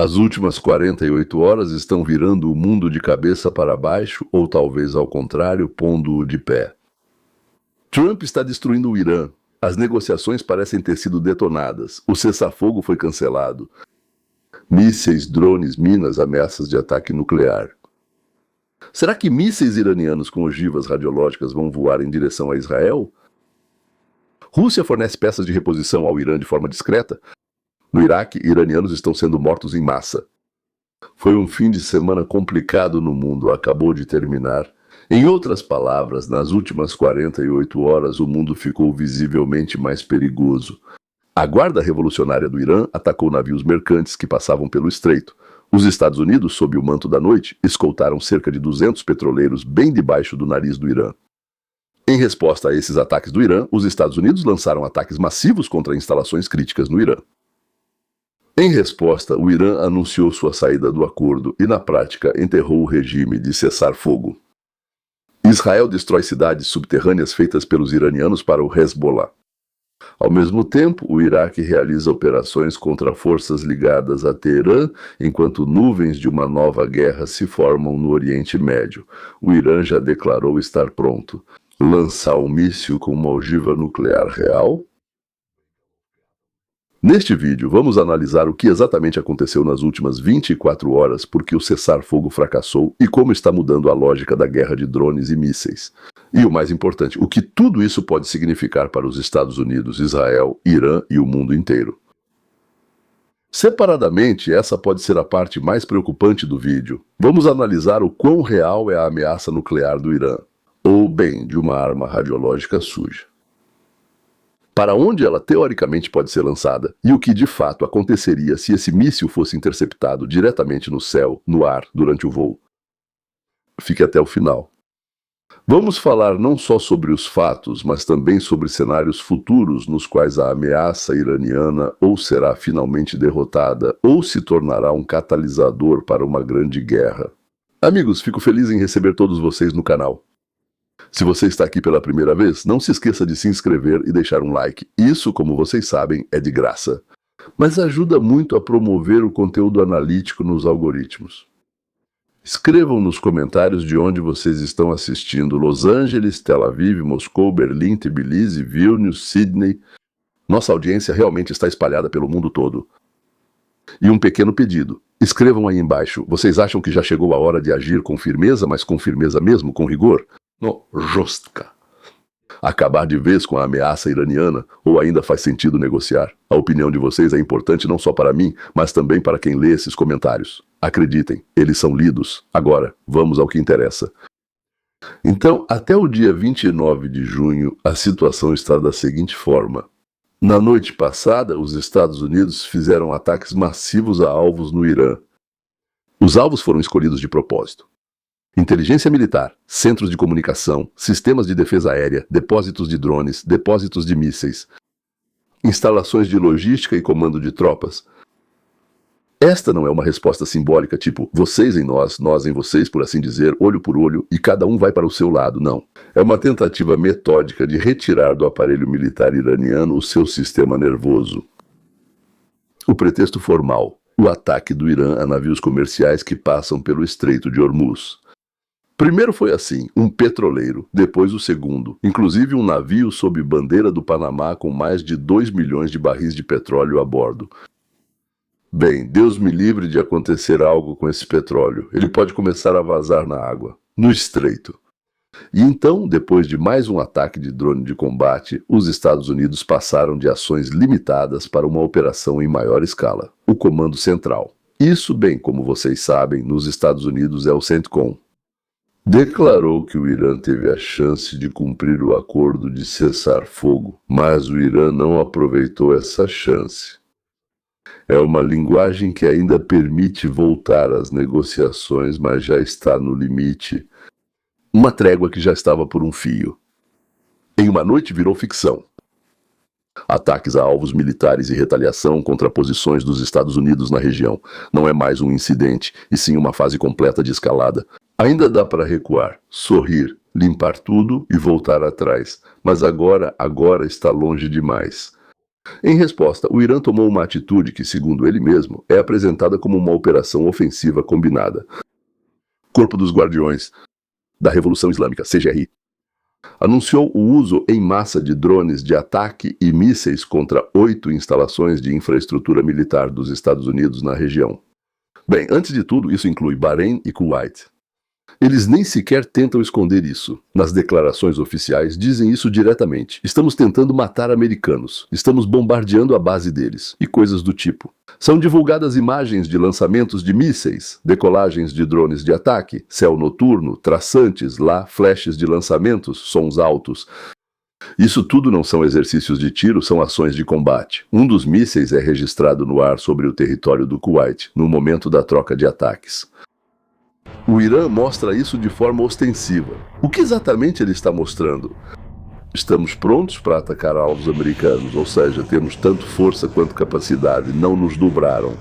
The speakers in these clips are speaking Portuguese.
As últimas 48 horas estão virando o mundo de cabeça para baixo, ou talvez ao contrário, pondo-o de pé. Trump está destruindo o Irã. As negociações parecem ter sido detonadas. O cessar-fogo foi cancelado. Mísseis, drones, minas, ameaças de ataque nuclear. Será que mísseis iranianos com ogivas radiológicas vão voar em direção a Israel? Rússia fornece peças de reposição ao Irã de forma discreta. No Iraque, iranianos estão sendo mortos em massa. Foi um fim de semana complicado no mundo, acabou de terminar. Em outras palavras, nas últimas 48 horas, o mundo ficou visivelmente mais perigoso. A Guarda Revolucionária do Irã atacou navios mercantes que passavam pelo estreito. Os Estados Unidos, sob o manto da noite, escoltaram cerca de 200 petroleiros bem debaixo do nariz do Irã. Em resposta a esses ataques do Irã, os Estados Unidos lançaram ataques massivos contra instalações críticas no Irã. Em resposta, o Irã anunciou sua saída do acordo e, na prática, enterrou o regime de cessar-fogo. Israel destrói cidades subterrâneas feitas pelos iranianos para o Hezbollah. Ao mesmo tempo, o Iraque realiza operações contra forças ligadas a Teherã, enquanto nuvens de uma nova guerra se formam no Oriente Médio. O Irã já declarou estar pronto. Lançar um míssil com uma ogiva nuclear real? Neste vídeo, vamos analisar o que exatamente aconteceu nas últimas 24 horas, porque o cessar-fogo fracassou e como está mudando a lógica da guerra de drones e mísseis. E o mais importante, o que tudo isso pode significar para os Estados Unidos, Israel, Irã e o mundo inteiro. Separadamente, essa pode ser a parte mais preocupante do vídeo. Vamos analisar o quão real é a ameaça nuclear do Irã, ou bem, de uma arma radiológica suja. Para onde ela teoricamente pode ser lançada, e o que de fato aconteceria se esse míssil fosse interceptado diretamente no céu, no ar, durante o voo. Fique até o final. Vamos falar não só sobre os fatos, mas também sobre cenários futuros nos quais a ameaça iraniana ou será finalmente derrotada, ou se tornará um catalisador para uma grande guerra. Amigos, fico feliz em receber todos vocês no canal. Se você está aqui pela primeira vez, não se esqueça de se inscrever e deixar um like. Isso, como vocês sabem, é de graça. Mas ajuda muito a promover o conteúdo analítico nos algoritmos. Escrevam nos comentários de onde vocês estão assistindo: Los Angeles, Tel Aviv, Moscou, Berlim, Tbilisi, Vilnius, Sydney. Nossa audiência realmente está espalhada pelo mundo todo. E um pequeno pedido. Escrevam aí embaixo. Vocês acham que já chegou a hora de agir com firmeza, mas com firmeza mesmo, com rigor? No, jostka. Acabar de vez com a ameaça iraniana, ou ainda faz sentido negociar? A opinião de vocês é importante não só para mim, mas também para quem lê esses comentários. Acreditem, eles são lidos. Agora, vamos ao que interessa. Então, até o dia 29 de junho, a situação está da seguinte forma. Na noite passada, os Estados Unidos fizeram ataques massivos a alvos no Irã. Os alvos foram escolhidos de propósito. Inteligência militar, centros de comunicação, sistemas de defesa aérea, depósitos de drones, depósitos de mísseis, instalações de logística e comando de tropas. Esta não é uma resposta simbólica tipo vocês em nós, nós em vocês, por assim dizer, olho por olho, e cada um vai para o seu lado, não. É uma tentativa metódica de retirar do aparelho militar iraniano o seu sistema nervoso. O pretexto formal, o ataque do Irã a navios comerciais que passam pelo Estreito de Hormuz. Primeiro foi assim, um petroleiro, depois o segundo, inclusive um navio sob bandeira do Panamá com mais de 2 milhões de barris de petróleo a bordo. Bem, Deus me livre de acontecer algo com esse petróleo. Ele pode começar a vazar na água, no estreito. E então, depois de mais um ataque de drone de combate, os Estados Unidos passaram de ações limitadas para uma operação em maior escala, o Comando Central. Isso, bem como vocês sabem, nos Estados Unidos é o CENTCOM. Declarou que o Irã teve a chance de cumprir o acordo de cessar-fogo, mas o Irã não aproveitou essa chance. É uma linguagem que ainda permite voltar às negociações, mas já está no limite. Uma trégua que já estava por um fio. Em uma noite virou ficção. Ataques a alvos militares e retaliação contra posições dos Estados Unidos na região. Não é mais um incidente, e sim uma fase completa de escalada. Ainda dá para recuar, sorrir, limpar tudo e voltar atrás, mas agora está longe demais. Em resposta, o Irã tomou uma atitude que, segundo ele mesmo, é apresentada como uma operação ofensiva combinada. Corpo dos Guardiões da Revolução Islâmica, CGRI, anunciou o uso em massa de drones de ataque e mísseis contra 8 instalações de infraestrutura militar dos Estados Unidos na região. Bem, antes de tudo, isso inclui Bahrein e Kuwait. Eles nem sequer tentam esconder isso. Nas declarações oficiais, dizem isso diretamente. Estamos tentando matar americanos. Estamos bombardeando a base deles. E coisas do tipo. São divulgadas imagens de lançamentos de mísseis, decolagens de drones de ataque, céu noturno, traçantes, flashes de lançamentos, sons altos. Isso tudo não são exercícios de tiro, são ações de combate. Um dos mísseis é registrado no ar sobre o território do Kuwait, no momento da troca de ataques. O Irã mostra isso de forma ostensiva. O que exatamente ele está mostrando? Estamos prontos para atacar alvos americanos, ou seja, temos tanto força quanto capacidade, não nos dobraram.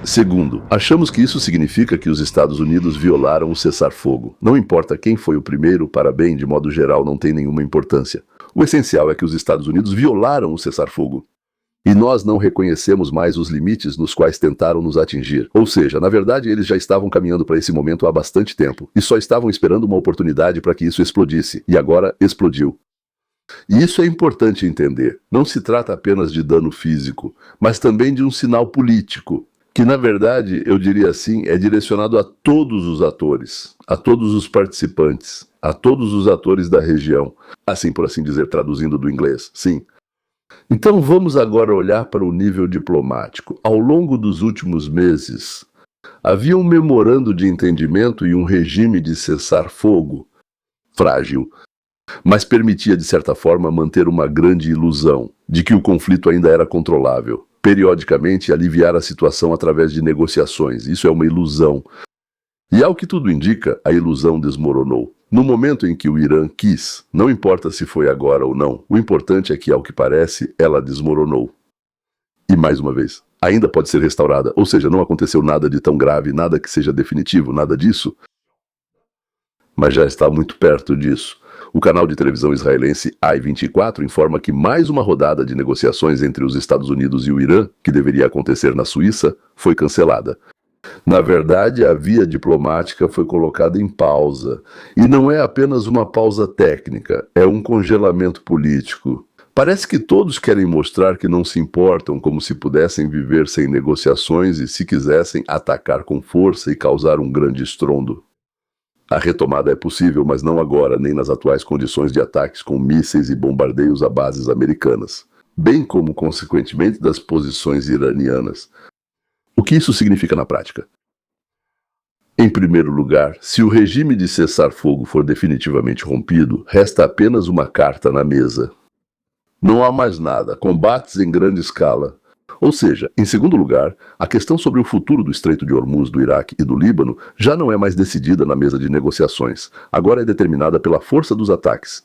Segundo, achamos que isso significa que os Estados Unidos violaram o cessar-fogo. Não importa quem foi o primeiro, para bem, de modo geral, não tem nenhuma importância. O essencial é que os Estados Unidos violaram o cessar-fogo. E nós não reconhecemos mais os limites nos quais tentaram nos atingir. Ou seja, na verdade, eles já estavam caminhando para esse momento há bastante tempo. E só estavam esperando uma oportunidade para que isso explodisse. E agora explodiu. E isso é importante entender. Não se trata apenas de dano físico, mas também de um sinal político, que na verdade, eu diria assim, é direcionado a todos os atores, a todos os participantes, a todos os atores da região. Assim, por assim dizer, traduzindo do inglês, sim. Então vamos agora olhar para o nível diplomático. Ao longo dos últimos meses, havia um memorando de entendimento e um regime de cessar-fogo frágil, mas permitia, de certa forma, manter uma grande ilusão de que o conflito ainda era controlável. Periodicamente, aliviar a situação através de negociações. Isso é uma ilusão. E ao que tudo indica, a ilusão desmoronou. No momento em que o Irã quis, não importa se foi agora ou não, o importante é que, ao que parece, ela desmoronou. E mais uma vez, ainda pode ser restaurada, ou seja, não aconteceu nada de tão grave, nada que seja definitivo, nada disso, mas já está muito perto disso. O canal de televisão israelense I-24 informa que mais uma rodada de negociações entre os Estados Unidos e o Irã, que deveria acontecer na Suíça, foi cancelada. Na verdade, a via diplomática foi colocada em pausa. E não é apenas uma pausa técnica, é um congelamento político. Parece que todos querem mostrar que não se importam, como se pudessem viver sem negociações e, se quisessem, atacar com força e causar um grande estrondo. A retomada é possível, mas não agora, nem nas atuais condições de ataques com mísseis e bombardeios a bases americanas, bem como, consequentemente, das posições iranianas. O que isso significa na prática? Em primeiro lugar, se o regime de cessar-fogo for definitivamente rompido, resta apenas uma carta na mesa. Não há mais nada, combates em grande escala. Ou seja, em segundo lugar, a questão sobre o futuro do Estreito de Hormuz do Iraque e do Líbano já não é mais decidida na mesa de negociações. Agora é determinada pela força dos ataques,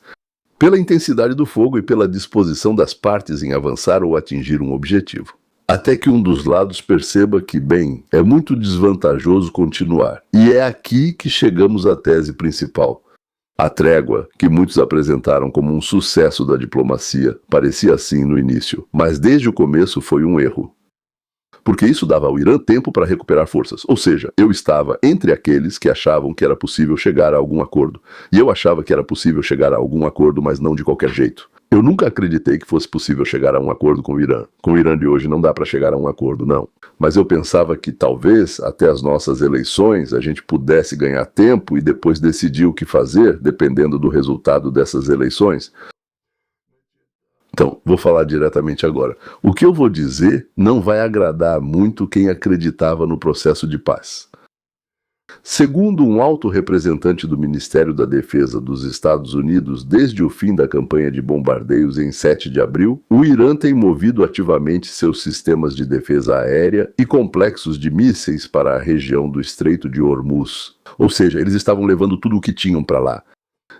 pela intensidade do fogo e pela disposição das partes em avançar ou atingir um objetivo. Até que um dos lados perceba que, bem, é muito desvantajoso continuar. E é aqui que chegamos à tese principal. A trégua, que muitos apresentaram como um sucesso da diplomacia, parecia assim no início, mas desde o começo foi um erro. Porque isso dava ao Irã tempo para recuperar forças. Ou seja, eu estava entre aqueles que achavam que era possível chegar a algum acordo. E eu achava que era possível chegar a algum acordo, mas não de qualquer jeito. Eu nunca acreditei que fosse possível chegar a um acordo com o Irã. Com o Irã de hoje não dá para chegar a um acordo, não. Mas eu pensava que talvez, até as nossas eleições, a gente pudesse ganhar tempo e depois decidir o que fazer, dependendo do resultado dessas eleições. Então, vou falar diretamente agora. O que eu vou dizer não vai agradar muito quem acreditava no processo de paz. Segundo um alto representante do Ministério da Defesa dos Estados Unidos, desde o fim da campanha de bombardeios em 7 de abril, o Irã tem movido ativamente seus sistemas de defesa aérea e complexos de mísseis para a região do Estreito de Hormuz. Ou seja, eles estavam levando tudo o que tinham para lá.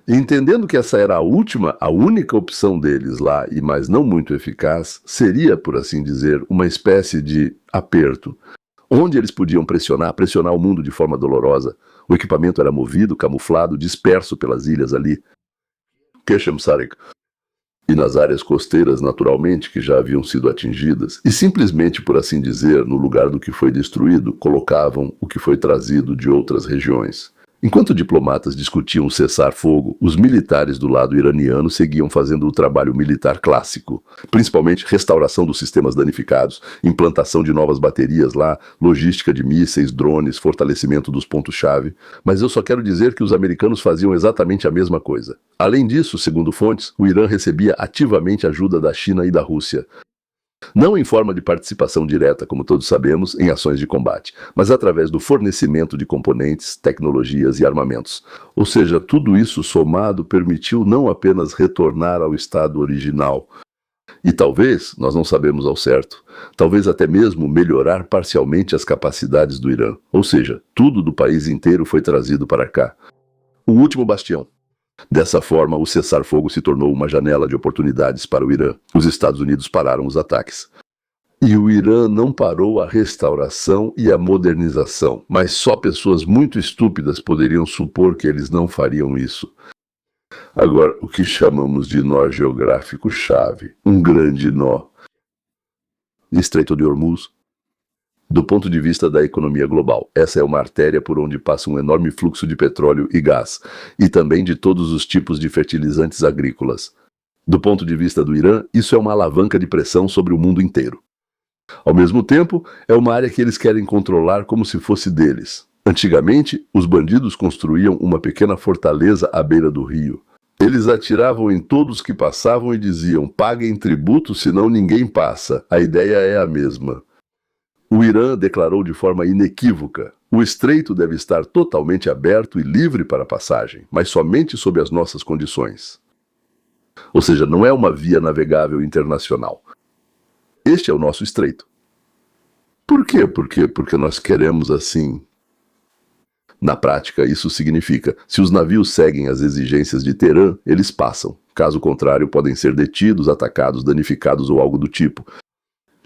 Entendendo que essa era a única opção deles lá, e mas não muito eficaz, seria, por assim dizer, uma espécie de aperto, onde eles podiam pressionar o mundo de forma dolorosa. O equipamento era movido, camuflado, disperso pelas ilhas ali. Keshem Sarek. e nas áreas costeiras, naturalmente, que já haviam sido atingidas, e simplesmente, por assim dizer, no lugar do que foi destruído, colocavam o que foi trazido de outras regiões. Enquanto diplomatas discutiam cessar-fogo, os militares do lado iraniano seguiam fazendo o trabalho militar clássico, principalmente restauração dos sistemas danificados, implantação de novas baterias lá, logística de mísseis, drones, fortalecimento dos pontos-chave. Mas eu só quero dizer que os americanos faziam exatamente a mesma coisa. Além disso, segundo fontes, o Irã recebia ativamente ajuda da China e da Rússia. Não em forma de participação direta, como todos sabemos, em ações de combate, mas através do fornecimento de componentes, tecnologias e armamentos. Ou seja, tudo isso somado permitiu não apenas retornar ao estado original, e talvez, nós não sabemos ao certo, talvez até mesmo melhorar parcialmente as capacidades do Irã. Ou seja, tudo do país inteiro foi trazido para cá. O último bastião. Dessa forma, o cessar-fogo se tornou uma janela de oportunidades para o Irã. Os Estados Unidos pararam os ataques. E o Irã não parou a restauração e a modernização, mas só pessoas muito estúpidas poderiam supor que eles não fariam isso. Agora, o que chamamos de nó geográfico-chave, um grande nó. Estreito de Hormuz. Do ponto de vista da economia global, essa é uma artéria por onde passa um enorme fluxo de petróleo e gás, e também de todos os tipos de fertilizantes agrícolas. Do ponto de vista do Irã, isso é uma alavanca de pressão sobre o mundo inteiro. Ao mesmo tempo, é uma área que eles querem controlar como se fosse deles. Antigamente, os bandidos construíam uma pequena fortaleza à beira do rio. Eles atiravam em todos que passavam e diziam: paguem tributo, senão ninguém passa. A ideia é a mesma. O Irã declarou de forma inequívoca: o estreito deve estar totalmente aberto e livre para passagem, mas somente sob as nossas condições. Ou seja, não é uma via navegável internacional. Este é o nosso estreito. Por quê? Porque nós queremos assim. Na prática, isso significa: se os navios seguem as exigências de Teherã, eles passam. Caso contrário, podem ser detidos, atacados, danificados ou algo do tipo.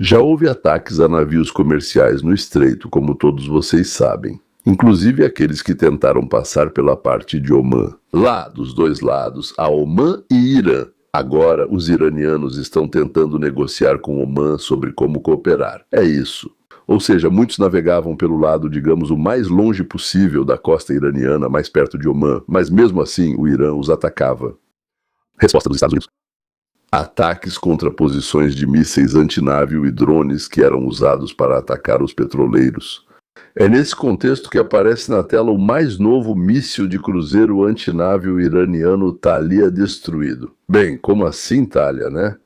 Já houve ataques a navios comerciais no estreito, como todos vocês sabem, inclusive aqueles que tentaram passar pela parte de Omã. Lá, dos dois lados, há Omã e Irã. Agora, os iranianos estão tentando negociar com Omã sobre como cooperar. É isso. Ou seja, muitos navegavam pelo lado, digamos, o mais longe possível da costa iraniana, mais perto de Omã, mas mesmo assim o Irã os atacava. Resposta dos Estados Unidos: ataques contra posições de mísseis antinávio e drones que eram usados para atacar os petroleiros. É nesse contexto que aparece na tela o mais novo míssil de cruzeiro antinávio iraniano Thalia destruído. Bem, como assim Thalia, né?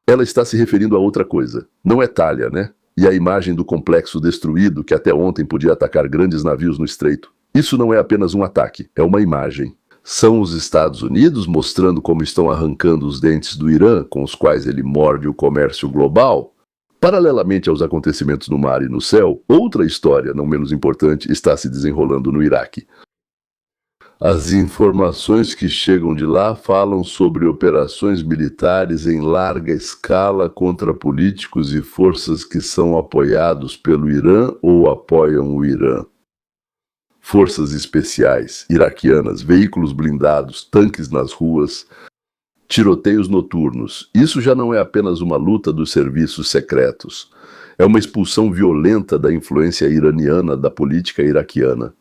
Ela está se referindo a outra coisa. Não é Thalia, né? E a imagem do complexo destruído que até ontem podia atacar grandes navios no estreito. Isso não é apenas um ataque, é uma imagem. São os Estados Unidos mostrando como estão arrancando os dentes do Irã, com os quais ele morde o comércio global? Paralelamente aos acontecimentos no mar e no céu, outra história, não menos importante, está se desenrolando no Iraque. As informações que chegam de lá falam sobre operações militares em larga escala contra políticos e forças que são apoiados pelo Irã ou apoiam o Irã. Forças especiais iraquianas, veículos blindados, tanques nas ruas, tiroteios noturnos. Isso já não é apenas uma luta dos serviços secretos. É uma expulsão violenta da influência iraniana da política iraquiana.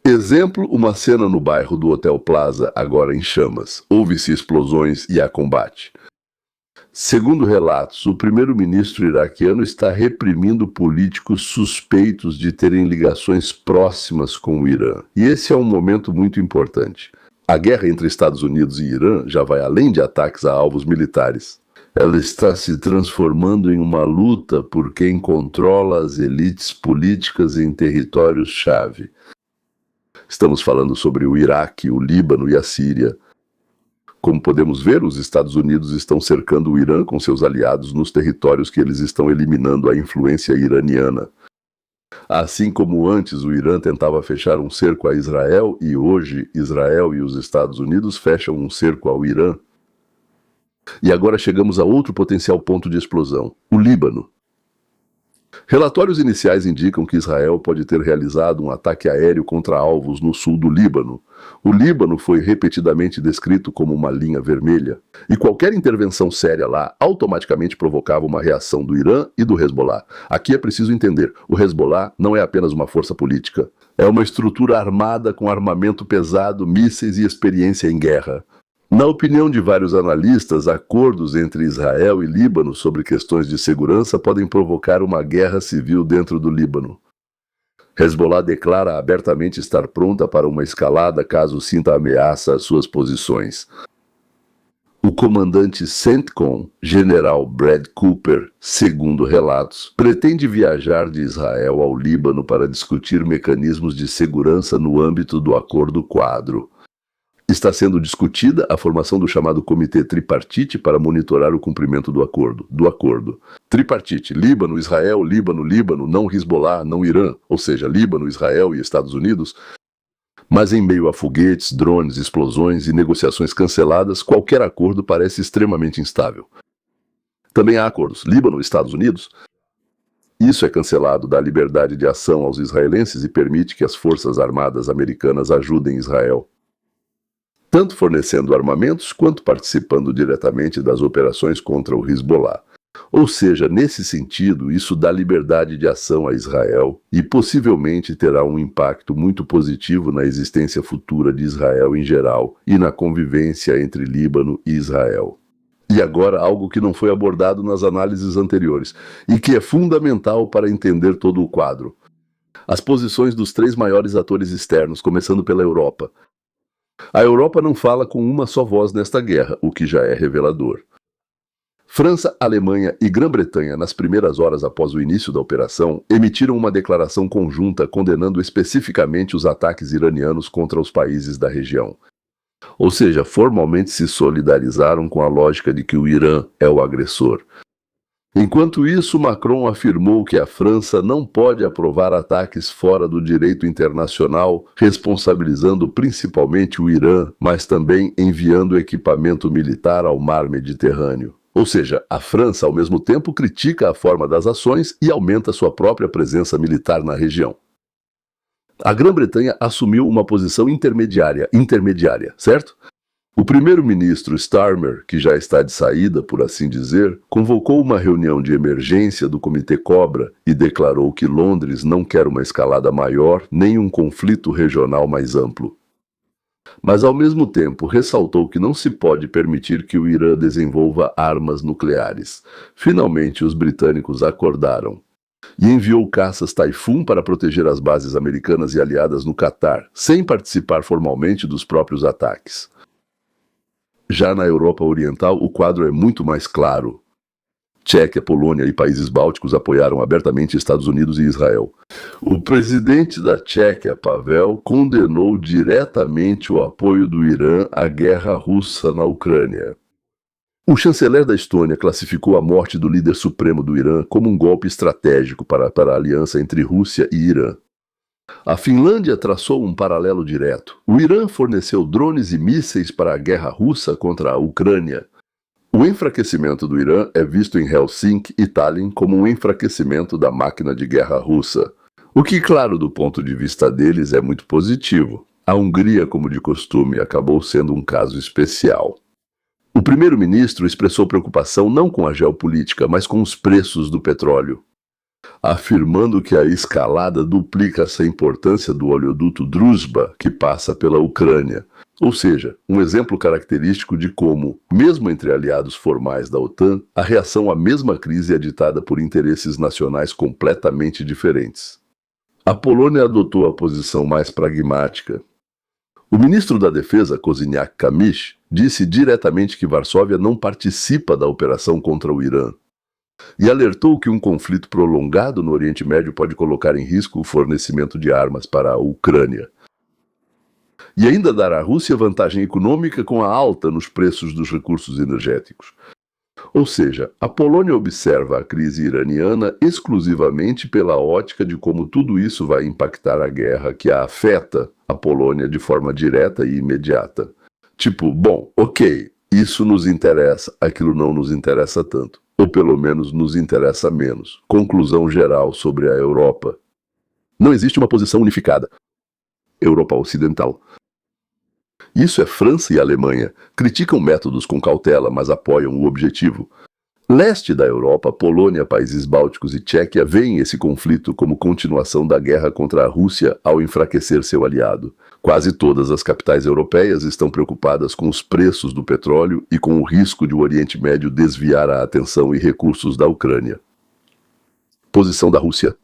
Exemplo, uma cena no bairro do Hotel Plaza, agora em chamas. Houve-se explosões e há combate. Segundo relatos, o primeiro-ministro iraquiano está reprimindo políticos suspeitos de terem ligações próximas com o Irã. E esse é um momento muito importante. A guerra entre Estados Unidos e Irã já vai além de ataques a alvos militares. Ela está se transformando em uma luta por quem controla as elites políticas em territórios-chave. Estamos falando sobre o Iraque, o Líbano e a Síria. Como podemos ver, os Estados Unidos estão cercando o Irã com seus aliados nos territórios que eles estão eliminando a influência iraniana. Assim como antes o Irã tentava fechar um cerco a Israel, e hoje Israel e os Estados Unidos fecham um cerco ao Irã. E agora chegamos a outro potencial ponto de explosão, o Líbano. Relatórios iniciais indicam que Israel pode ter realizado um ataque aéreo contra alvos no sul do Líbano. O Líbano foi repetidamente descrito como uma linha vermelha, e qualquer intervenção séria lá automaticamente provocava uma reação do Irã e do Hezbollah. Aqui é preciso entender, o Hezbollah não é apenas uma força política, é uma estrutura armada com armamento pesado, mísseis e experiência em guerra. Na opinião de vários analistas, acordos entre Israel e Líbano sobre questões de segurança podem provocar uma guerra civil dentro do Líbano. Hezbollah declara abertamente estar pronta para uma escalada caso sinta ameaça às suas posições. O comandante CENTCOM, general Brad Cooper, segundo relatos, pretende viajar de Israel ao Líbano para discutir mecanismos de segurança no âmbito do Acordo Quadro. Está sendo discutida a formação do chamado Comitê Tripartite para monitorar o cumprimento do acordo. Tripartite: Líbano, Israel, Líbano, não Hezbollah, não Irã, ou seja, Líbano, Israel e Estados Unidos. Mas em meio a foguetes, drones, explosões e negociações canceladas, qualquer acordo parece extremamente instável. Também há acordos Líbano e Estados Unidos. Isso é cancelado, dá liberdade de ação aos israelenses e permite que as forças armadas americanas ajudem Israel, tanto fornecendo armamentos quanto participando diretamente das operações contra o Hezbollah. Ou seja, nesse sentido, isso dá liberdade de ação a Israel e possivelmente terá um impacto muito positivo na existência futura de Israel em geral e na convivência entre Líbano e Israel. E agora, algo que não foi abordado nas análises anteriores e que é fundamental para entender todo o quadro: as posições dos três maiores atores externos, começando pela Europa. A Europa não fala com uma só voz nesta guerra, o que já é revelador. França, Alemanha e Grã-Bretanha, nas primeiras horas após o início da operação, emitiram uma declaração conjunta condenando especificamente os ataques iranianos contra os países da região. Ou seja, formalmente se solidarizaram com a lógica de que o Irã é o agressor. Enquanto isso, Macron afirmou que a França não pode aprovar ataques fora do direito internacional, responsabilizando principalmente o Irã, mas também enviando equipamento militar ao mar Mediterrâneo. Ou seja, a França, ao mesmo tempo, critica a forma das ações e aumenta sua própria presença militar na região. A Grã-Bretanha assumiu uma posição intermediária, certo? O primeiro-ministro Starmer, que já está de saída, por assim dizer, convocou uma reunião de emergência do Comitê Cobra e declarou que Londres não quer uma escalada maior nem um conflito regional mais amplo. Mas, ao mesmo tempo, ressaltou que não se pode permitir que o Irã desenvolva armas nucleares. Finalmente, os britânicos acordaram e enviou caças Typhoon para proteger as bases americanas e aliadas no Catar, sem participar formalmente dos próprios ataques. Já na Europa Oriental, o quadro é muito mais claro. Tchequia, Polônia e países bálticos apoiaram abertamente Estados Unidos e Israel. O presidente da Tchequia, Pavel, condenou diretamente o apoio do Irã à guerra russa na Ucrânia. O chanceler da Estônia classificou a morte do líder supremo do Irã como um golpe estratégico para a aliança entre Rússia e Irã. A Finlândia traçou um paralelo direto. O Irã forneceu drones e mísseis para a guerra russa contra a Ucrânia. O enfraquecimento do Irã é visto em Helsinki e Tallinn como um enfraquecimento da máquina de guerra russa. O que, claro, do ponto de vista deles, é muito positivo. A Hungria, como de costume, acabou sendo um caso especial. O primeiro-ministro expressou preocupação não com a geopolítica, mas com os preços do petróleo, afirmando que a escalada duplica essa importância do oleoduto Druzhba, que passa pela Ucrânia. Ou seja, um exemplo característico de como, mesmo entre aliados formais da OTAN, a reação à mesma crise é ditada por interesses nacionais completamente diferentes. A Polônia adotou a posição mais pragmática. O ministro da Defesa, Kosiniak-Kamysz, disse diretamente que Varsóvia não participa da operação contra o Irã e alertou que um conflito prolongado no Oriente Médio pode colocar em risco o fornecimento de armas para a Ucrânia e ainda dar à Rússia vantagem econômica com a alta nos preços dos recursos energéticos. Ou seja, a Polônia observa a crise iraniana exclusivamente pela ótica de como tudo isso vai impactar a guerra que a afeta a Polônia de forma direta e imediata. Tipo, bom, ok, isso nos interessa, aquilo não nos interessa tanto. ou pelo menos nos interessa menos. Conclusão geral sobre a Europa. Não existe uma posição unificada. Europa Ocidental. Isso é França e Alemanha. Criticam métodos com cautela, mas apoiam o objetivo. Leste da Europa, Polônia, países bálticos e Tchequia veem esse conflito como continuação da guerra contra a Rússia ao enfraquecer seu aliado. Quase todas as capitais europeias estão preocupadas com os preços do petróleo e com o risco de o Oriente Médio desviar a atenção e recursos da Ucrânia. Posição da Rússia.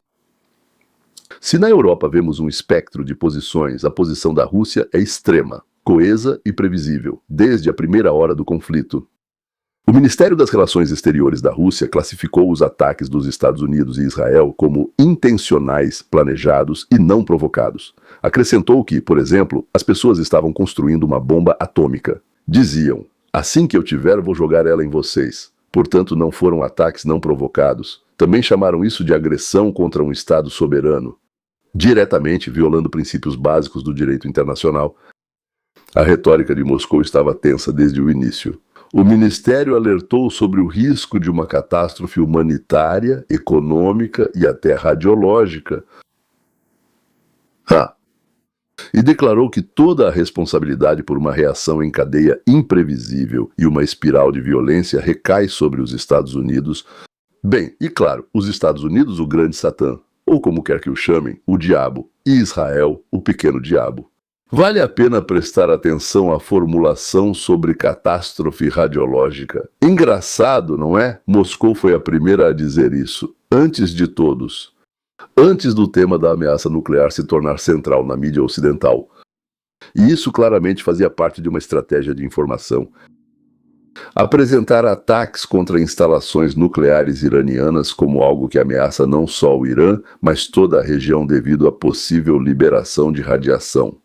Se na Europa vemos um espectro de posições, a posição da Rússia é extrema, coesa e previsível, desde a primeira hora do conflito. O Ministério das Relações Exteriores da Rússia classificou os ataques dos Estados Unidos e Israel como intencionais, planejados e não provocados. Acrescentou que, por exemplo, as pessoas estavam construindo uma bomba atômica. Diziam: assim que eu tiver, vou jogar ela em vocês. Portanto, não foram ataques não provocados. Também chamaram isso de agressão contra um Estado soberano, diretamente violando princípios básicos do direito internacional. A retórica de Moscou estava tensa desde o início. O Ministério alertou sobre o risco de uma catástrofe humanitária, econômica e até radiológica. E declarou que toda a responsabilidade por uma reação em cadeia imprevisível e uma espiral de violência recai sobre os Estados Unidos. Bem, e claro, os Estados Unidos, o grande Satã, ou como quer que o chamem, o diabo, e Israel, o pequeno diabo. Vale a pena prestar atenção à formulação sobre catástrofe radiológica. Engraçado, não é? Moscou foi a primeira a dizer isso, antes de todos. Antes do tema da ameaça nuclear se tornar central na mídia ocidental. E isso claramente fazia parte de uma estratégia de informação. Apresentar ataques contra instalações nucleares iranianas como algo que ameaça não só o Irã, mas toda a região devido à possível liberação de radiação.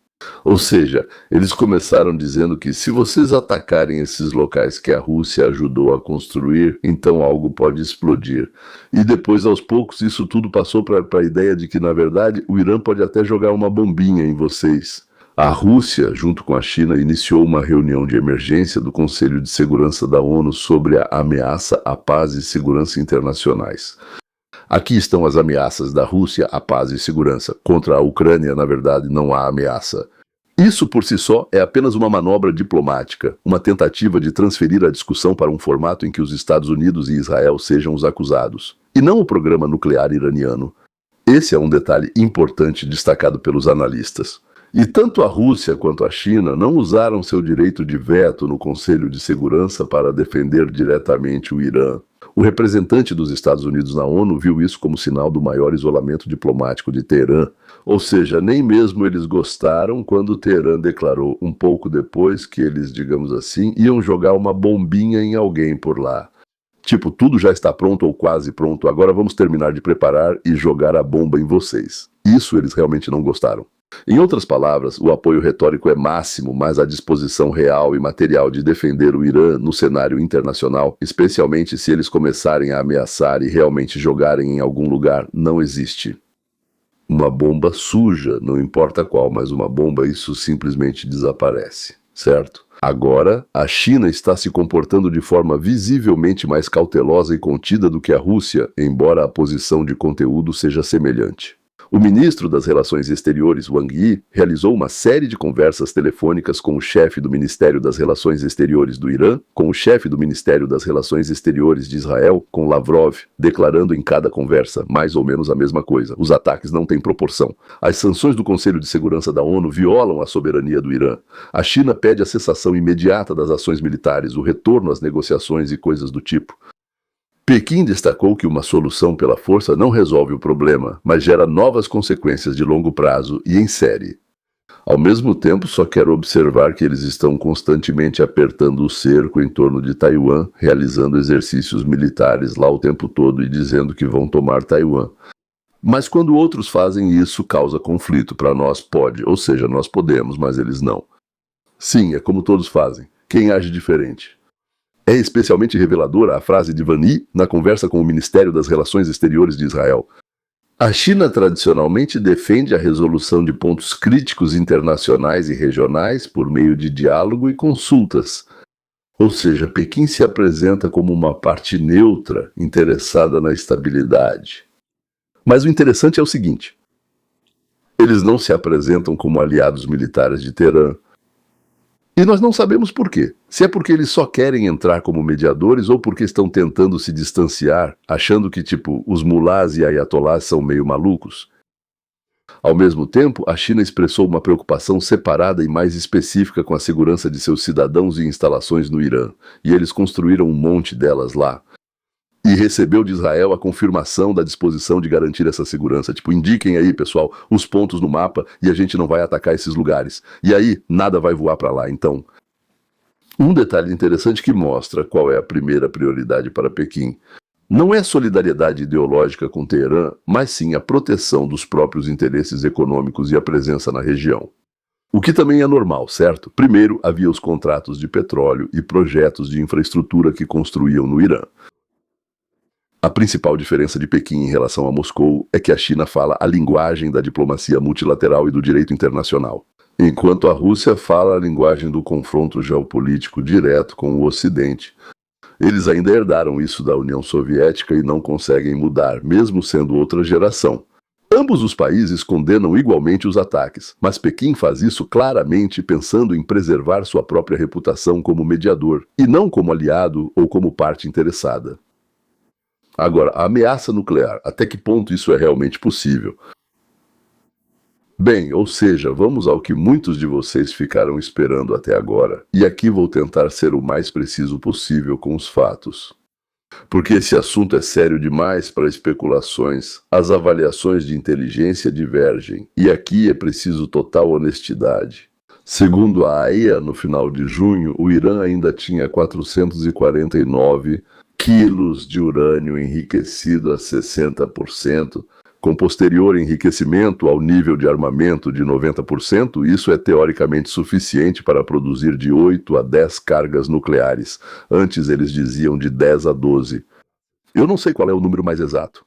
Ou seja, eles começaram dizendo que se vocês atacarem esses locais que a Rússia ajudou a construir, então algo pode explodir. E depois, aos poucos, isso tudo passou para a ideia de que, na verdade, o Irã pode até jogar uma bombinha em vocês. A Rússia, junto com a China, iniciou uma reunião de emergência do Conselho de Segurança da ONU sobre a ameaça à paz e segurança internacionais. Aqui estão as ameaças da Rússia à paz e segurança. Contra a Ucrânia, na verdade, não há ameaça. Isso por si só é apenas uma manobra diplomática, uma tentativa de transferir a discussão para um formato em que os Estados Unidos e Israel sejam os acusados, e não o programa nuclear iraniano. Esse é um detalhe importante destacado pelos analistas. E tanto a Rússia quanto a China não usaram seu direito de veto no Conselho de Segurança para defender diretamente o Irã. O representante dos Estados Unidos na ONU viu isso como sinal do maior isolamento diplomático de Teherã. Ou seja, nem mesmo eles gostaram quando Teherã declarou um pouco depois que eles, digamos assim, iam jogar uma bombinha em alguém por lá. Tipo, tudo já está pronto ou quase pronto, agora vamos terminar de preparar e jogar a bomba em vocês. Isso eles realmente não gostaram. Em outras palavras, o apoio retórico é máximo, mas a disposição real e material de defender o Irã no cenário internacional, especialmente se eles começarem a ameaçar e realmente jogarem em algum lugar, não existe. Uma bomba suja, não importa qual, mas uma bomba, isso simplesmente desaparece, certo? Agora, a China está se comportando de forma visivelmente mais cautelosa e contida do que a Rússia, embora a posição de conteúdo seja semelhante. O ministro das Relações Exteriores, Wang Yi, realizou uma série de conversas telefônicas com o chefe do Ministério das Relações Exteriores do Irã, com o chefe do Ministério das Relações Exteriores de Israel, com Lavrov, declarando em cada conversa mais ou menos a mesma coisa. Os ataques não têm proporção. As sanções do Conselho de Segurança da ONU violam a soberania do Irã. A China pede a cessação imediata das ações militares, o retorno às negociações e coisas do tipo. Pequim destacou que uma solução pela força não resolve o problema, mas gera novas consequências de longo prazo e em série. Ao mesmo tempo, só quero observar que eles estão constantemente apertando o cerco em torno de Taiwan, realizando exercícios militares lá o tempo todo e dizendo que vão tomar Taiwan. Mas quando outros fazem isso, causa conflito. Para nós pode, ou seja, nós podemos, mas eles não. Sim, é como todos fazem. Quem age diferente? É especialmente reveladora a frase de Van Yi na conversa com o Ministério das Relações Exteriores de Israel. A China tradicionalmente defende a resolução de pontos críticos internacionais e regionais por meio de diálogo e consultas. Ou seja, Pequim se apresenta como uma parte neutra, interessada na estabilidade. Mas o interessante é o seguinte: eles não se apresentam como aliados militares de Teherã. E nós não sabemos por quê. Se é porque eles só querem entrar como mediadores ou porque estão tentando se distanciar, achando que, os mulás e ayatolás são meio malucos. Ao mesmo tempo, a China expressou uma preocupação separada e mais específica com a segurança de seus cidadãos e instalações no Irã, e eles construíram um monte delas lá. E recebeu de Israel a confirmação da disposição de garantir essa segurança. Indiquem aí, pessoal, os pontos no mapa e a gente não vai atacar esses lugares. E aí, nada vai voar para lá. Então, um detalhe interessante que mostra qual é a primeira prioridade para Pequim. Não é solidariedade ideológica com Teherã, mas sim a proteção dos próprios interesses econômicos e a presença na região. O que também é normal, certo? Primeiro, havia os contratos de petróleo e projetos de infraestrutura que construíam no Irã. A principal diferença de Pequim em relação a Moscou é que a China fala a linguagem da diplomacia multilateral e do direito internacional, enquanto a Rússia fala a linguagem do confronto geopolítico direto com o Ocidente. Eles ainda herdaram isso da União Soviética e não conseguem mudar, mesmo sendo outra geração. Ambos os países condenam igualmente os ataques, mas Pequim faz isso claramente pensando em preservar sua própria reputação como mediador, e não como aliado ou como parte interessada. Agora, a ameaça nuclear, até que ponto isso é realmente possível? Bem, ou seja, vamos ao que muitos de vocês ficaram esperando até agora, e aqui vou tentar ser o mais preciso possível com os fatos. Porque esse assunto é sério demais para especulações, as avaliações de inteligência divergem, e aqui é preciso total honestidade. Segundo a AEA, no final de junho, o Irã ainda tinha 449 quilos de urânio enriquecido a 60%, com posterior enriquecimento ao nível de armamento de 90%, isso é teoricamente suficiente para produzir de 8 a 10 cargas nucleares. Antes eles diziam de 10 a 12. Eu não sei qual é o número mais exato.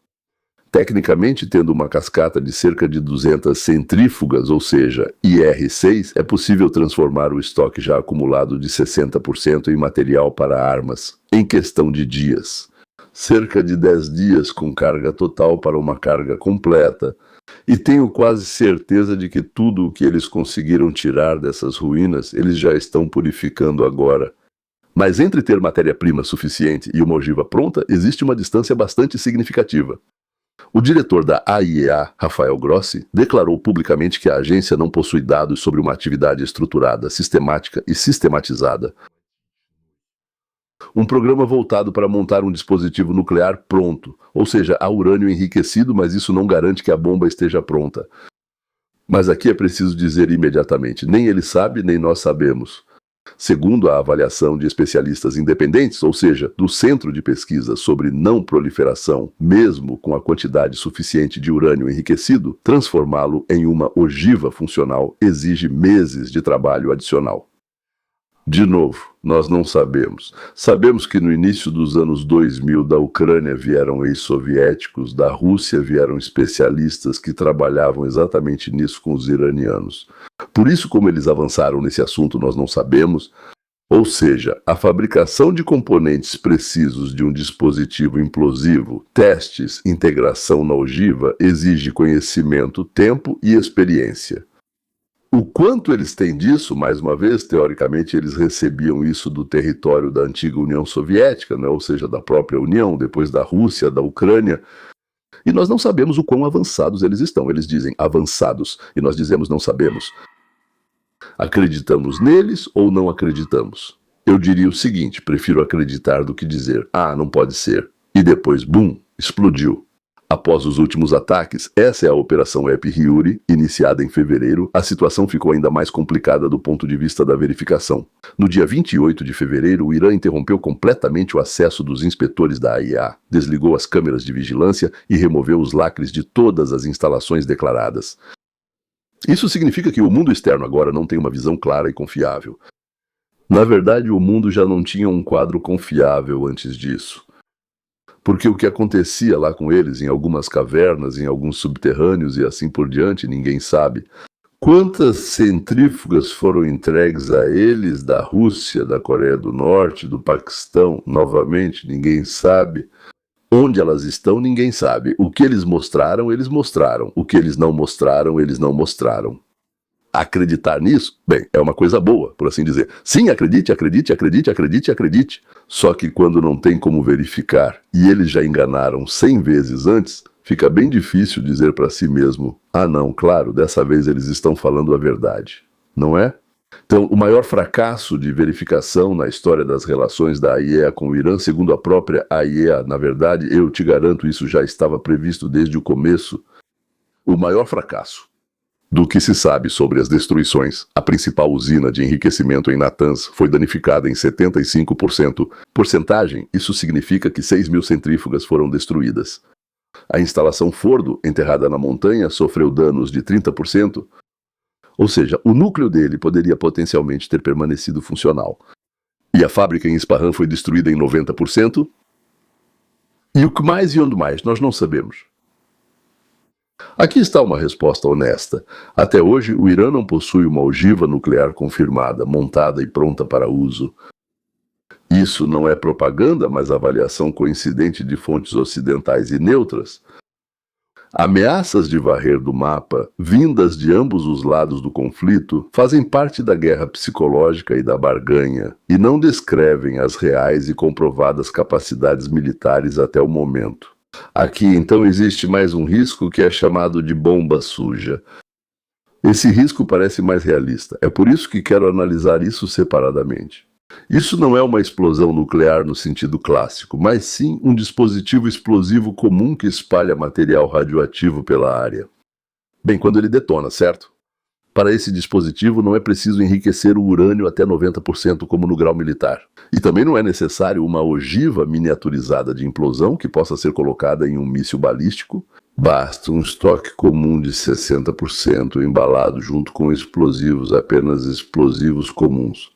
Tecnicamente, tendo uma cascata de cerca de 200 centrífugas, ou seja, IR-6, é possível transformar o estoque já acumulado de 60% em material para armas, em questão de dias. Cerca de 10 dias com carga total para uma carga completa, e tenho quase certeza de que tudo o que eles conseguiram tirar dessas ruínas, eles já estão purificando agora. Mas entre ter matéria-prima suficiente e uma ogiva pronta, existe uma distância bastante significativa. O diretor da AIEA, Rafael Grossi, declarou publicamente que a agência não possui dados sobre uma atividade estruturada, sistemática e sistematizada. Um programa voltado para montar um dispositivo nuclear pronto, ou seja, há urânio enriquecido, mas isso não garante que a bomba esteja pronta. Mas aqui é preciso dizer imediatamente, nem ele sabe, nem nós sabemos. Segundo a avaliação de especialistas independentes, ou seja, do Centro de Pesquisa sobre Não Proliferação, mesmo com a quantidade suficiente de urânio enriquecido, transformá-lo em uma ogiva funcional exige meses de trabalho adicional. De novo, nós não sabemos. Sabemos que no início dos anos 2000 da Ucrânia vieram ex-soviéticos, da Rússia vieram especialistas que trabalhavam exatamente nisso com os iranianos. Por isso, como eles avançaram nesse assunto, nós não sabemos. Ou seja, a fabricação de componentes precisos de um dispositivo implosivo, testes, integração na ogiva, exige conhecimento, tempo e experiência. O quanto eles têm disso, mais uma vez, teoricamente eles recebiam isso do território da antiga União Soviética, ou seja, da própria União, depois da Rússia, da Ucrânia. E nós não sabemos o quão avançados eles estão. Eles dizem avançados, e nós dizemos não sabemos. Acreditamos neles ou não acreditamos? Eu diria o seguinte, prefiro acreditar do que dizer, não pode ser. E depois, bum, explodiu. Após os últimos ataques, essa é a Operação Ep-Hiuri, iniciada em fevereiro, a situação ficou ainda mais complicada do ponto de vista da verificação. No dia 28 de fevereiro, o Irã interrompeu completamente o acesso dos inspetores da AIEA, desligou as câmeras de vigilância e removeu os lacres de todas as instalações declaradas. Isso significa que o mundo externo agora não tem uma visão clara e confiável. Na verdade, o mundo já não tinha um quadro confiável antes disso. Porque o que acontecia lá com eles, em algumas cavernas, em alguns subterrâneos e assim por diante, ninguém sabe. Quantas centrífugas foram entregues a eles da Rússia, da Coreia do Norte, do Paquistão? Novamente, ninguém sabe. Onde elas estão, ninguém sabe. O que eles mostraram, eles mostraram. O que eles não mostraram, eles não mostraram. Acreditar nisso, bem, é uma coisa boa, por assim dizer. Sim, acredite, acredite, acredite, acredite, acredite. Só que quando não tem como verificar, e eles já enganaram 100 vezes antes, fica bem difícil dizer para si mesmo, ah não, claro, dessa vez eles estão falando a verdade. Não é? Então, o maior fracasso de verificação na história das relações da AIEA com o Irã, segundo a própria AIEA, na verdade, eu te garanto, isso já estava previsto desde o começo, o maior fracasso do que se sabe sobre as destruições. A principal usina de enriquecimento em Natanz foi danificada em 75%. Porcentagem, isso significa que 6.000 centrífugas foram destruídas. A instalação Fordo, enterrada na montanha, sofreu danos de 30%. Ou seja, o núcleo dele poderia potencialmente ter permanecido funcional. E a fábrica em Isfahan foi destruída em 90%. E o que mais e onde mais, nós não sabemos. Aqui está uma resposta honesta. Até hoje, o Irã não possui uma ogiva nuclear confirmada, montada e pronta para uso. Isso não é propaganda, mas avaliação coincidente de fontes ocidentais e neutras. Ameaças de varrer do mapa, vindas de ambos os lados do conflito, fazem parte da guerra psicológica e da barganha, e não descrevem as reais e comprovadas capacidades militares até o momento. Aqui, então, existe mais um risco que é chamado de bomba suja. Esse risco parece mais realista. É por isso que quero analisar isso separadamente. Isso não é uma explosão nuclear no sentido clássico, mas sim um dispositivo explosivo comum que espalha material radioativo pela área. Bem, quando ele detona, certo? Para esse dispositivo não é preciso enriquecer o urânio até 90% como no grau militar. E também não é necessário uma ogiva miniaturizada de implosão que possa ser colocada em um míssil balístico. Basta um estoque comum de 60% embalado junto com explosivos, apenas explosivos comuns.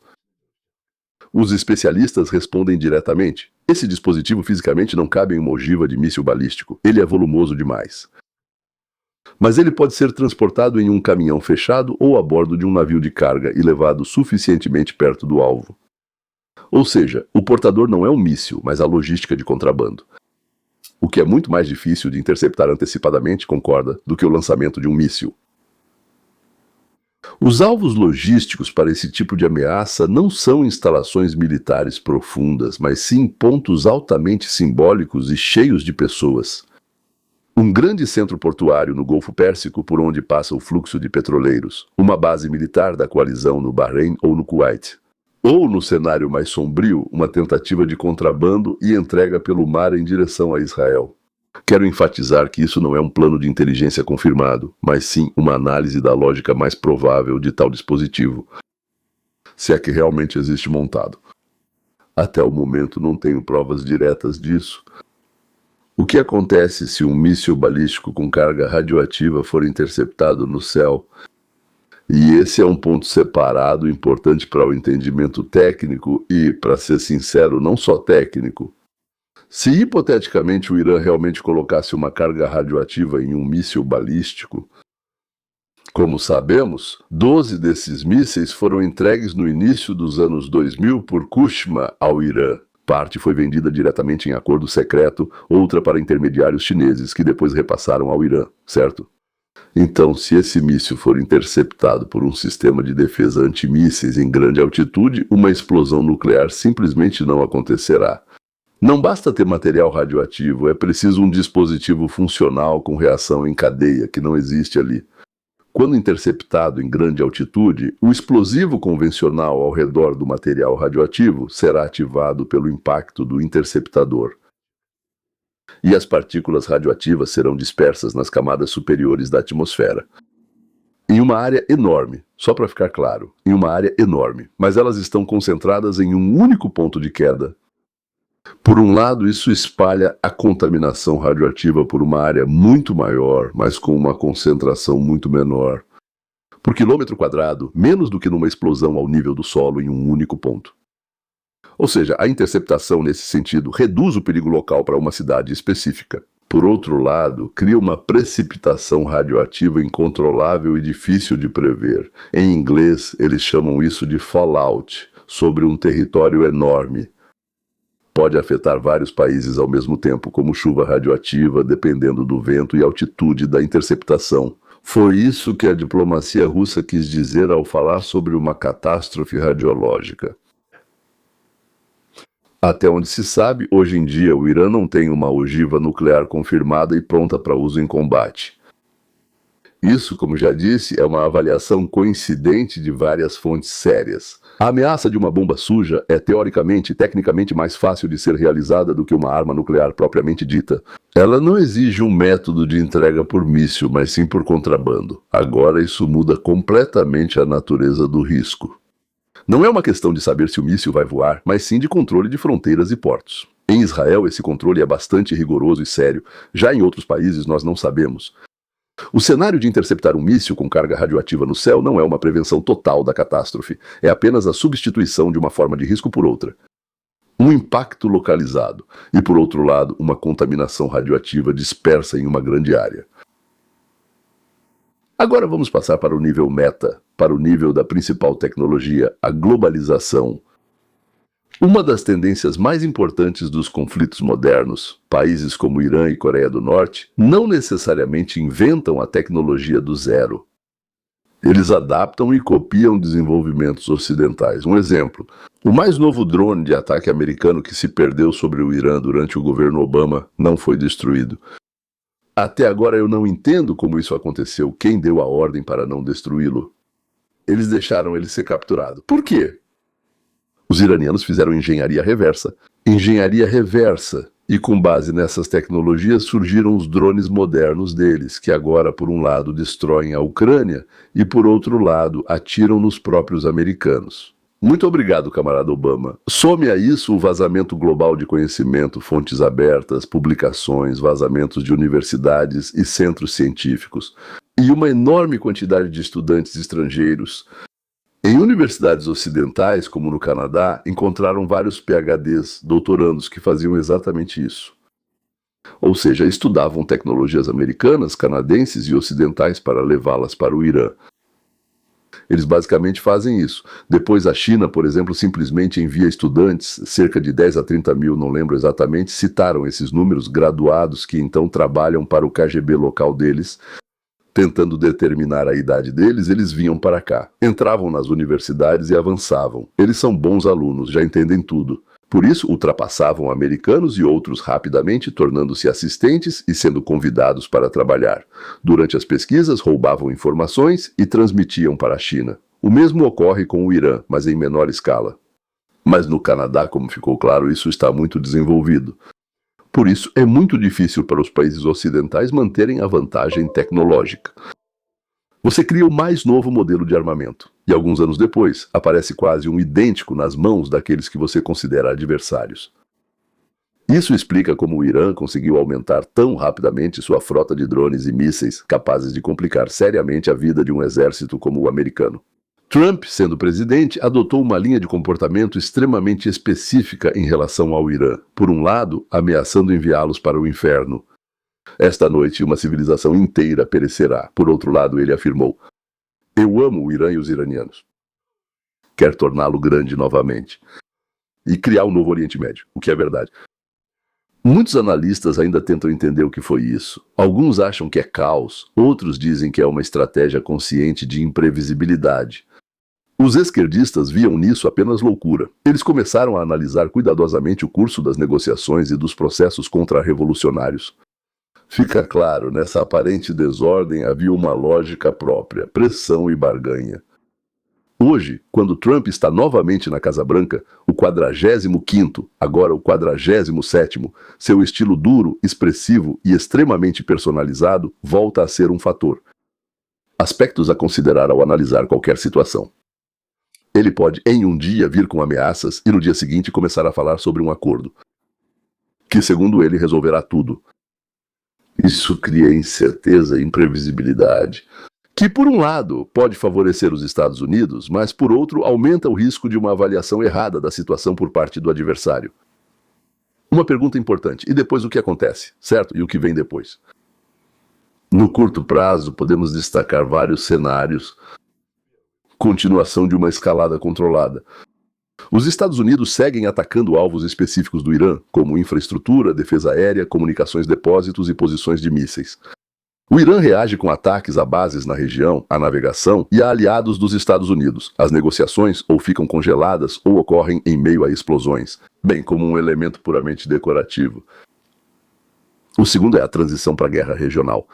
Os especialistas respondem diretamente. Esse dispositivo fisicamente não cabe em uma ogiva de míssil balístico. Ele é volumoso demais. Mas ele pode ser transportado em um caminhão fechado ou a bordo de um navio de carga e levado suficientemente perto do alvo. Ou seja, o portador não é um míssil, mas a logística de contrabando. O que é muito mais difícil de interceptar antecipadamente, concorda, do que o lançamento de um míssil. Os alvos logísticos para esse tipo de ameaça não são instalações militares profundas, mas sim pontos altamente simbólicos e cheios de pessoas. Um grande centro portuário no Golfo Pérsico por onde passa o fluxo de petroleiros, uma base militar da coalizão no Bahrein ou no Kuwait. Ou, no cenário mais sombrio, uma tentativa de contrabando e entrega pelo mar em direção a Israel. Quero enfatizar que isso não é um plano de inteligência confirmado, mas sim uma análise da lógica mais provável de tal dispositivo, se é que realmente existe montado. Até o momento não tenho provas diretas disso. O que acontece se um míssil balístico com carga radioativa for interceptado no céu? E esse é um ponto separado, importante para o entendimento técnico e, para ser sincero, não só técnico. Se hipoteticamente o Irã realmente colocasse uma carga radioativa em um míssil balístico, como sabemos, 12 desses mísseis foram entregues no início dos anos 2000 por Kushma ao Irã. Parte foi vendida diretamente em acordo secreto, outra para intermediários chineses, que depois repassaram ao Irã, certo? Então, se esse míssil for interceptado por um sistema de defesa antimísseis em grande altitude, uma explosão nuclear simplesmente não acontecerá. Não basta ter material radioativo, é preciso um dispositivo funcional com reação em cadeia, que não existe ali. Quando interceptado em grande altitude, o explosivo convencional ao redor do material radioativo será ativado pelo impacto do interceptador. E as partículas radioativas serão dispersas nas camadas superiores da atmosfera. Em uma área enorme, só para ficar claro, em uma área enorme, mas elas estão concentradas em um único ponto de queda. Por um lado, isso espalha a contaminação radioativa por uma área muito maior, mas com uma concentração muito menor. Por quilômetro quadrado, menos do que numa explosão ao nível do solo em um único ponto. Ou seja, a interceptação nesse sentido reduz o perigo local para uma cidade específica. Por outro lado, cria uma precipitação radioativa incontrolável e difícil de prever. Em inglês, eles chamam isso de fallout, sobre um território enorme. Pode afetar vários países ao mesmo tempo, como chuva radioativa, dependendo do vento e altitude da interceptação. Foi isso que a diplomacia russa quis dizer ao falar sobre uma catástrofe radiológica. Até onde se sabe, hoje em dia o Irã não tem uma ogiva nuclear confirmada e pronta para uso em combate. Isso, como já disse, é uma avaliação coincidente de várias fontes sérias. A ameaça de uma bomba suja é teoricamente e tecnicamente mais fácil de ser realizada do que uma arma nuclear propriamente dita. Ela não exige um método de entrega por míssil, mas sim por contrabando. Agora isso muda completamente a natureza do risco. Não é uma questão de saber se o míssil vai voar, mas sim de controle de fronteiras e portos. Em Israel, esse controle é bastante rigoroso e sério. Já em outros países, nós não sabemos. O cenário de interceptar um míssil com carga radioativa no céu não é uma prevenção total da catástrofe. É apenas a substituição de uma forma de risco por outra. Um impacto localizado e, por outro lado, uma contaminação radioativa dispersa em uma grande área. Agora vamos passar para o nível meta, para o nível da principal tecnologia, a globalização. Uma das tendências mais importantes dos conflitos modernos, países como Irã e Coreia do Norte, não necessariamente inventam a tecnologia do zero. Eles adaptam e copiam desenvolvimentos ocidentais. Um exemplo, o mais novo drone de ataque americano que se perdeu sobre o Irã durante o governo Obama não foi destruído. Até agora eu não entendo como isso aconteceu, quem deu a ordem para não destruí-lo. Eles deixaram ele ser capturado. Por quê? Os iranianos fizeram engenharia reversa. E com base nessas tecnologias surgiram os drones modernos deles, que agora, por um lado, destroem a Ucrânia e, por outro lado, atiram nos próprios americanos. Muito obrigado, camarada Obama. Some a isso o vazamento global de conhecimento, fontes abertas, publicações, vazamentos de universidades e centros científicos, e uma enorme quantidade de estudantes estrangeiros. Em universidades ocidentais, como no Canadá, encontraram vários PhDs, doutorandos, que faziam exatamente isso. Ou seja, estudavam tecnologias americanas, canadenses e ocidentais para levá-las para o Irã. Eles basicamente fazem isso. Depois a China, por exemplo, simplesmente envia estudantes, cerca de 10 a 30 mil, não lembro exatamente, citaram esses números, graduados que então trabalham para o KGB local deles, tentando determinar a idade deles, eles vinham para cá. Entravam nas universidades e avançavam. Eles são bons alunos, já entendem tudo. Por isso, ultrapassavam americanos e outros rapidamente, tornando-se assistentes e sendo convidados para trabalhar. Durante as pesquisas, roubavam informações e transmitiam para a China. O mesmo ocorre com o Irã, mas em menor escala. Mas no Canadá, como ficou claro, isso está muito desenvolvido. Por isso, é muito difícil para os países ocidentais manterem a vantagem tecnológica. Você cria o mais novo modelo de armamento, e alguns anos depois, aparece quase um idêntico nas mãos daqueles que você considera adversários. Isso explica como o Irã conseguiu aumentar tão rapidamente sua frota de drones e mísseis capazes de complicar seriamente a vida de um exército como o americano. Trump, sendo presidente, adotou uma linha de comportamento extremamente específica em relação ao Irã. Por um lado, ameaçando enviá-los para o inferno. Esta noite, uma civilização inteira perecerá. Por outro lado, ele afirmou: eu amo o Irã e os iranianos. Quer torná-lo grande novamente. E criar um novo Oriente Médio, o que é verdade. Muitos analistas ainda tentam entender o que foi isso. Alguns acham que é caos, outros dizem que é uma estratégia consciente de imprevisibilidade. Os esquerdistas viam nisso apenas loucura. Eles começaram a analisar cuidadosamente o curso das negociações e dos processos contra-revolucionários. Fica claro, nessa aparente desordem havia uma lógica própria, pressão e barganha. Hoje, quando Trump está novamente na Casa Branca, o 45º, agora o 47º, seu estilo duro, expressivo e extremamente personalizado volta a ser um fator. Aspectos a considerar ao analisar qualquer situação. Ele pode, em um dia, vir com ameaças e no dia seguinte começar a falar sobre um acordo, que, segundo ele, resolverá tudo. Isso cria incerteza e imprevisibilidade, que, por um lado, pode favorecer os Estados Unidos, mas, por outro, aumenta o risco de uma avaliação errada da situação por parte do adversário. Uma pergunta importante: e depois o que acontece, certo? E o que vem depois? No curto prazo, podemos destacar vários cenários. Continuação de uma escalada controlada. Os Estados Unidos seguem atacando alvos específicos do Irã, como infraestrutura, defesa aérea, comunicações, depósitos e posições de mísseis. O Irã reage com ataques a bases na região, à navegação e a aliados dos Estados Unidos. As negociações ou ficam congeladas ou ocorrem em meio a explosões, bem como um elemento puramente decorativo. O segundo é a transição para a guerra regional.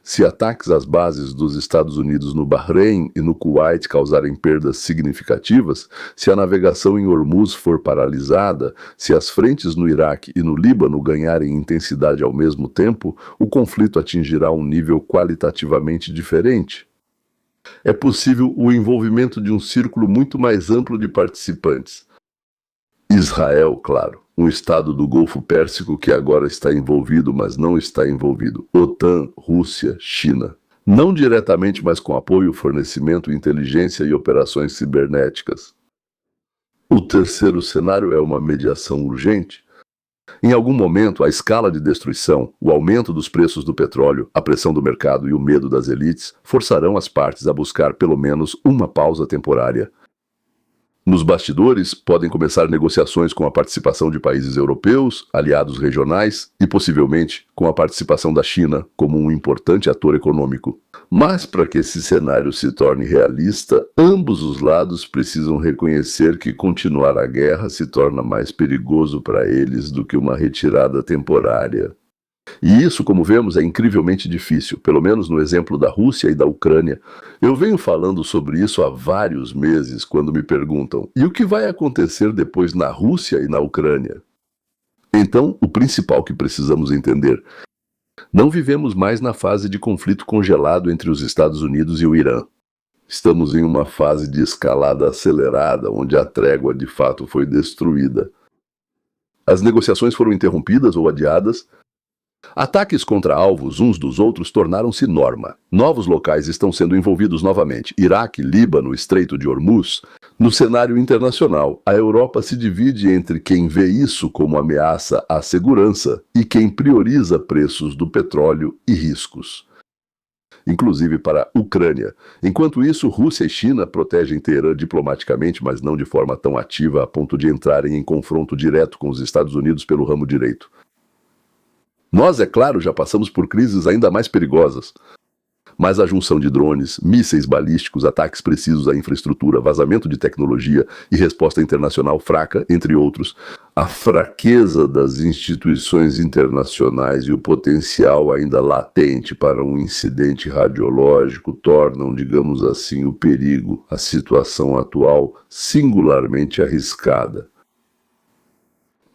Se ataques às bases dos Estados Unidos no Bahrein e no Kuwait causarem perdas significativas, se a navegação em Hormuz for paralisada, se as frentes no Iraque e no Líbano ganharem intensidade ao mesmo tempo, o conflito atingirá um nível qualitativamente diferente. É possível o envolvimento de um círculo muito mais amplo de participantes. Israel, claro, um estado do Golfo Pérsico que agora está envolvido, mas não está envolvido. OTAN, Rússia, China. Não diretamente, mas com apoio, fornecimento, inteligência e operações cibernéticas. O terceiro cenário é uma mediação urgente. Em algum momento, a escala de destruição, o aumento dos preços do petróleo, a pressão do mercado e o medo das elites forçarão as partes a buscar pelo menos uma pausa temporária. Nos bastidores, podem começar negociações com a participação de países europeus, aliados regionais e, possivelmente, com a participação da China como um importante ator econômico. Mas, para que esse cenário se torne realista, ambos os lados precisam reconhecer que continuar a guerra se torna mais perigoso para eles do que uma retirada temporária. E isso, como vemos, é incrivelmente difícil, pelo menos no exemplo da Rússia e da Ucrânia. Eu venho falando sobre isso há vários meses, quando me perguntam: e o que vai acontecer depois na Rússia e na Ucrânia? Então, o principal que precisamos entender: não vivemos mais na fase de conflito congelado entre os Estados Unidos e o Irã. Estamos em uma fase de escalada acelerada, onde a trégua de fato foi destruída. As negociações foram interrompidas ou adiadas. Ataques contra alvos uns dos outros tornaram-se norma. Novos locais estão sendo envolvidos novamente. Iraque, Líbano, Estreito de Hormuz. No cenário internacional, a Europa se divide entre quem vê isso como ameaça à segurança e quem prioriza preços do petróleo e riscos, inclusive para a Ucrânia. Enquanto isso, Rússia e China protegem Teherã diplomaticamente, mas não de forma tão ativa a ponto de entrarem em confronto direto com os Estados Unidos pelo ramo direito. Nós, é claro, já passamos por crises ainda mais perigosas. Mas a junção de drones, mísseis balísticos, ataques precisos à infraestrutura, vazamento de tecnologia e resposta internacional fraca, entre outros, a fraqueza das instituições internacionais e o potencial ainda latente para um incidente radiológico tornam, digamos assim, o perigo, a situação atual, singularmente arriscada.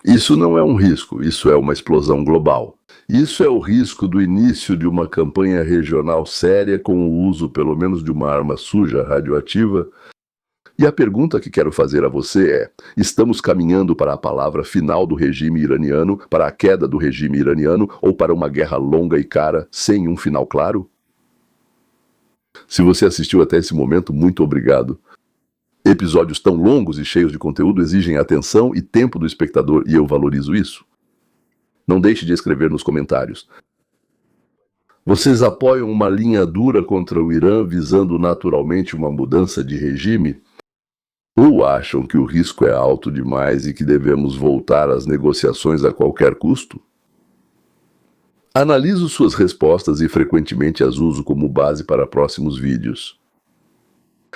Isso não é um risco, isso é uma explosão global. Isso é o risco do início de uma campanha regional séria com o uso, pelo menos, de uma arma suja radioativa. E a pergunta que quero fazer a você é: estamos caminhando para a palavra final do regime iraniano, para a queda do regime iraniano ou para uma guerra longa e cara sem um final claro? Se você assistiu até esse momento, muito obrigado. Episódios tão longos e cheios de conteúdo exigem atenção e tempo do espectador, e eu valorizo isso. Não deixe de escrever nos comentários. Vocês apoiam uma linha dura contra o Irã visando naturalmente uma mudança de regime? Ou acham que o risco é alto demais e que devemos voltar às negociações a qualquer custo? Analiso suas respostas e frequentemente as uso como base para próximos vídeos.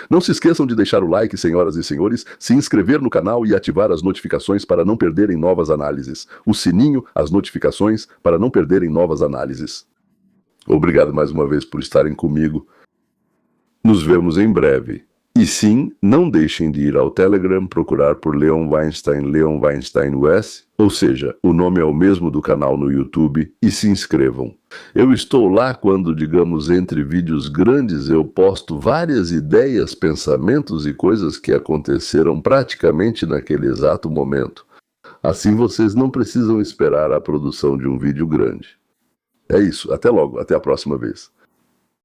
Não se esqueçam de deixar o like, senhoras e senhores, se inscrever no canal e ativar as notificações para não perderem novas análises. O sininho, as notificações, para não perderem novas análises. Obrigado mais uma vez por estarem comigo. Nos vemos em breve. E sim, não deixem de ir ao Telegram, procurar por Leon Weinstein US, ou seja, o nome é o mesmo do canal no YouTube, e se inscrevam. Eu estou lá quando, digamos, entre vídeos grandes eu posto várias ideias, pensamentos e coisas que aconteceram praticamente naquele exato momento. Assim vocês não precisam esperar a produção de um vídeo grande. É isso, até logo, até a próxima vez.